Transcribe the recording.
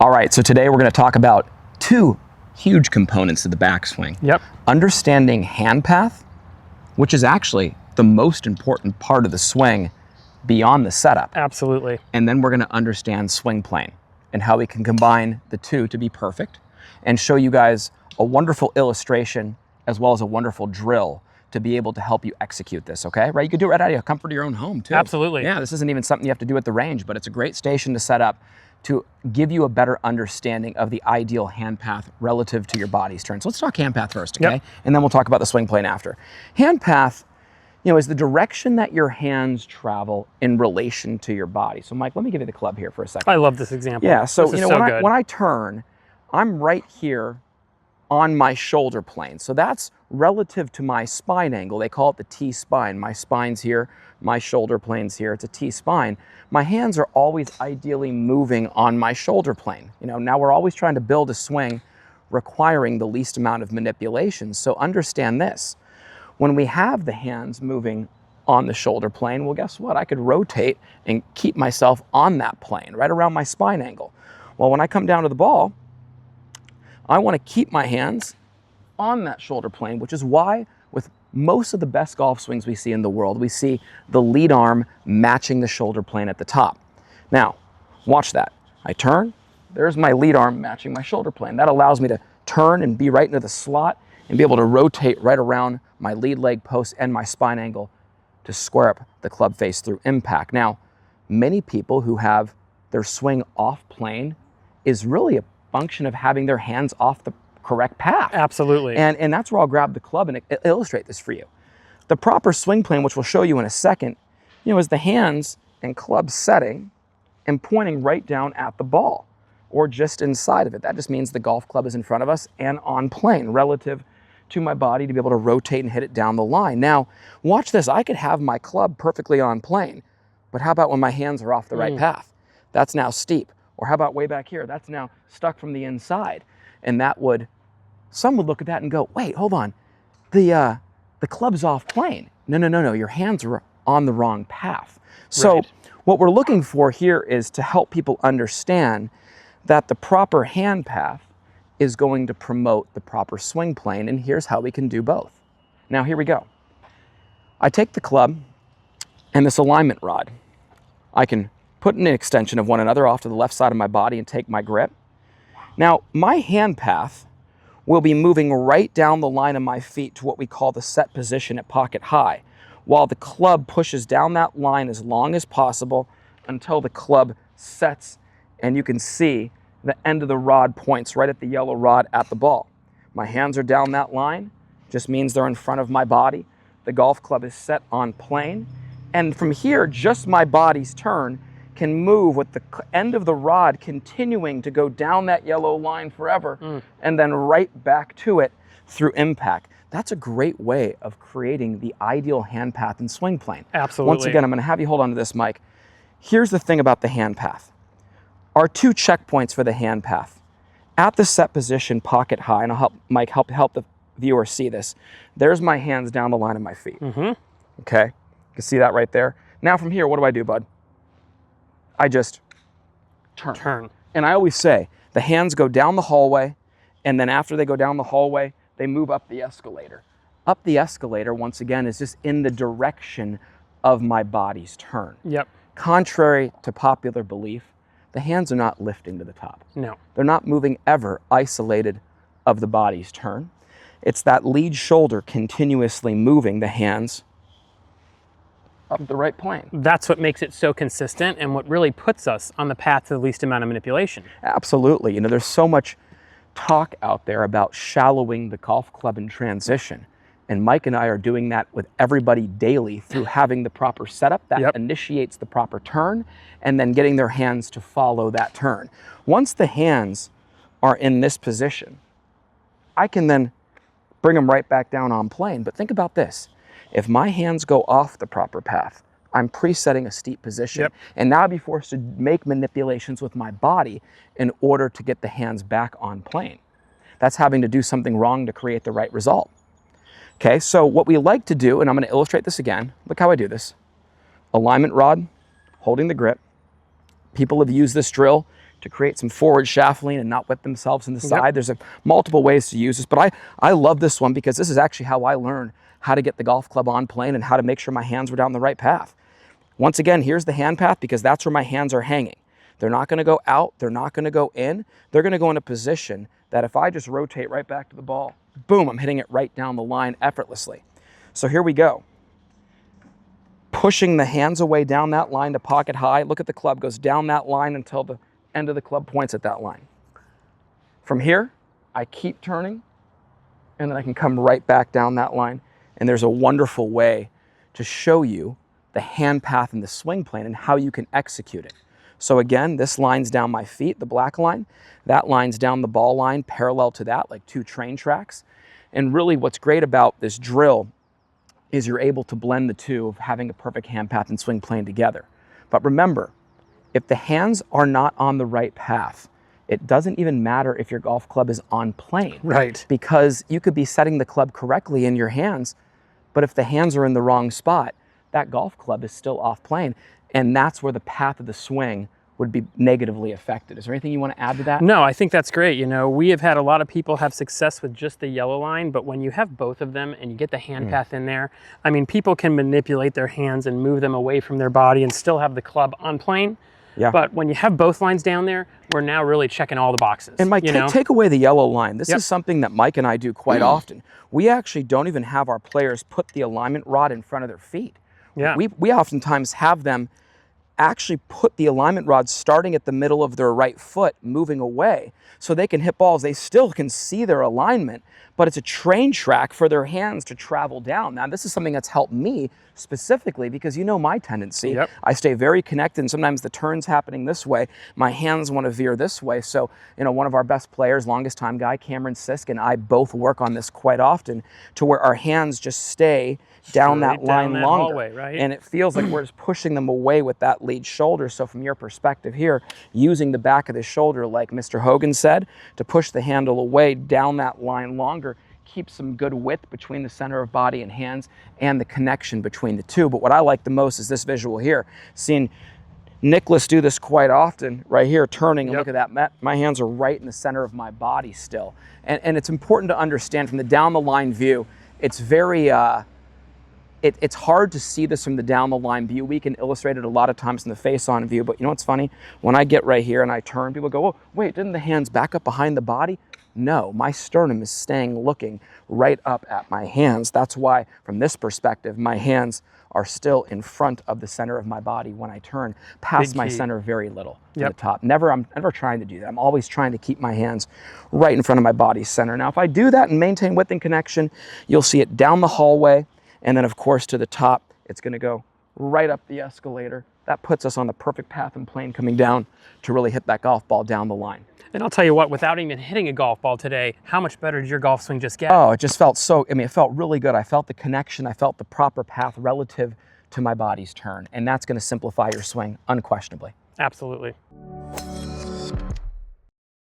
All right, so today we're going to talk about two huge components of the backswing. Yep. Understanding hand path, which is actually the most important part of the swing beyond the setup. Absolutely. And then we're going to understand swing plane and how we can combine the two to be perfect and show you guys a wonderful illustration as well as a wonderful drill to be able to help you execute this, okay? Right, you could do it right out of your comfort of your own home too. Absolutely. Yeah, this isn't even something you have to do at the range, but it's a great station to set up to give you a better understanding of the ideal hand path relative to your body's turn. So let's talk hand path first, okay? Yep. And then we'll talk about the swing plane after. Hand path, is the direction that your hands travel in relation to your body. So Mike, let me give you the club here for a second. I love this example. Yeah, so this is when I turn, I'm right here on my shoulder plane. So that's relative to my spine angle. They call it the T-spine. My spine's here, my shoulder plane's here. It's a T-spine. My hands are always ideally moving on my shoulder plane. Now we're always trying to build a swing requiring the least amount of manipulation. So understand this. When we have the hands moving on the shoulder plane, well, guess what? I could rotate and keep myself on that plane, right around my spine angle. Well, when I come down to the ball, I want to keep my hands on that shoulder plane, which is why with most of the best golf swings we see in the world, we see the lead arm matching the shoulder plane at the top. Now, watch that. I turn, there's my lead arm matching my shoulder plane. That allows me to turn and be right into the slot and be able to rotate right around my lead leg post and my spine angle to square up the club face through impact. Now, many people who have their swing off plane is really a function of having their hands off the correct path. Absolutely. And that's where I'll grab the club and illustrate this for you. The proper swing plane, which we'll show you in a second, is the hands and club setting and pointing right down at the ball or just inside of it. That just means the golf club is in front of us and on plane relative to my body to be able to rotate and hit it down the line. Now, watch this. I could have my club perfectly on plane, but how about when my hands are off the right path? That's now steep. Or how about way back here? That's now stuck from the inside. And some would look at that and go, wait, hold on. The club's off plane. No. Your hands are on the wrong path. So what we're looking for here is to help people understand that the proper hand path is going to promote the proper swing plane, and here's how we can do both. Now, here we go. I take the club and this alignment rod. I can put an extension of one another off to the left side of my body and take my grip. Now, my hand path will be moving right down the line of my feet to what we call the set position at pocket high, while the club pushes down that line as long as possible until the club sets, and you can see the end of the rod points right at the yellow rod at the ball. My hands are down that line, just means they're in front of my body. The golf club is set on plane, and from here, just my body's turn can move with the end of the rod continuing to go down that yellow line forever and then right back to it through impact. That's a great way of creating the ideal hand path and swing plane. Absolutely. Once again, I'm going to have you hold on to this, Mike. Here's the thing about the hand path. Our two checkpoints for the hand path. At the set position, pocket high, and I'll help Mike help the viewer see this. There's my hands down the line of my feet. Okay, you can see that right there. Now from here, what do I do, bud? I just turn. And I always say, the hands go down the hallway, and then after they go down the hallway, they move up the escalator. Up the escalator, once again, is just in the direction of my body's turn. Yep. Contrary to popular belief, the hands are not lifting to the top. No. They're not moving ever isolated of the body's turn. It's that lead shoulder continuously moving the hands up the right plane. That's what makes it so consistent and what really puts us on the path to the least amount of manipulation. Absolutely. There's so much talk out there about shallowing the golf club in transition. And Mike and I are doing that with everybody daily through having the proper setup that initiates the proper turn and then getting their hands to follow that turn. Once the hands are in this position, I can then bring them right back down on plane. But think about this. If my hands go off the proper path, I'm presetting a steep position. And now I'd be forced to make manipulations with my body in order to get the hands back on plane. That's having to do something wrong to create the right result. Okay, so what we like to do, and I'm going to illustrate this again. Look how I do this. Alignment rod, holding the grip. People have used this drill to create some forward shaft lean and not whip themselves in the side. Yep. There's multiple ways to use this, but I love this one because this is actually how I learned how to get the golf club on plane and how to make sure my hands were down the right path. Once again, here's the hand path because that's where my hands are hanging. They're not going to go out. They're not going to go in. They're going to go in a position that if I just rotate right back to the ball, boom, I'm hitting it right down the line effortlessly. So here we go. Pushing the hands away down that line to pocket high. Look at the club goes down that line until the end of the club points at that line. From here, I keep turning, and then I can come right back down that line. And there's a wonderful way to show you the hand path and the swing plane and how you can execute it. So again, this line's down my feet, the black line. That line's down the ball line, parallel to that, like 2 train tracks. And really what's great about this drill is you're able to blend the two of having a perfect hand path and swing plane together. But remember, if the hands are not on the right path, it doesn't even matter if your golf club is on plane. Right. Because you could be setting the club correctly in your hands, but if the hands are in the wrong spot, that golf club is still off plane. And that's where the path of the swing would be negatively affected. Is there anything you want to add to that? No, I think that's great. You know, we have had a lot of people have success with just the yellow line, but when you have both of them and you get the hand path in there, I mean, people can manipulate their hands and move them away from their body and still have the club on plane. Yeah. But when you have both lines down there, we're now really checking all the boxes. And Mike, take away the yellow line. This Yep. is something that Mike and I do quite often. We actually don't even have our players put the alignment rod in front of their feet. Yeah. We oftentimes have them actually put the alignment rod starting at the middle of their right foot, moving away, so they can hit balls. They still can see their alignment, but it's a train track for their hands to travel down. Now, this is something that's helped me specifically because you know my tendency. Yep. I stay very connected, and sometimes the turn's happening this way. My hands want to veer this way. So, you know, one of our best players, longest time guy, Cameron Sisk, and I both work on this quite often to where our hands just stay down that line that longer. hallway, right? And it feels like we're just pushing them away with that lead shoulder. So from your perspective here, using the back of the shoulder, like Mr. Hogan said, to push the handle away down that line longer, keep some good width between the center of body and hands and the connection between the two. But what I like the most is this visual here. Seeing Nicholas do this quite often right here, turning, and look at that. My hands are right in the center of my body still. And it's important to understand from the down the line view, it's very, it's hard to see this from the down the line view. We can illustrate it a lot of times in the face on view, but you know what's funny? When I get right here and I turn, people go, oh, wait, didn't the hands back up behind the body? No, my sternum is staying looking right up at my hands. That's why, from this perspective, my hands are still in front of the center of my body when I turn, past my center very little to the top. I'm never trying to do that. I'm always trying to keep my hands right in front of my body's center. Now, if I do that and maintain width and connection, you'll see it down the hallway, and then, of course, to the top, it's going to go right up the escalator. That puts us on the perfect path and plane coming down to really hit that golf ball down the line. And I'll tell you what, without even hitting a golf ball today, how much better did your golf swing just get? Oh, it just felt so, I mean, it felt really good. I felt the connection. I felt the proper path relative to my body's turn. And that's going to simplify your swing unquestionably. Absolutely.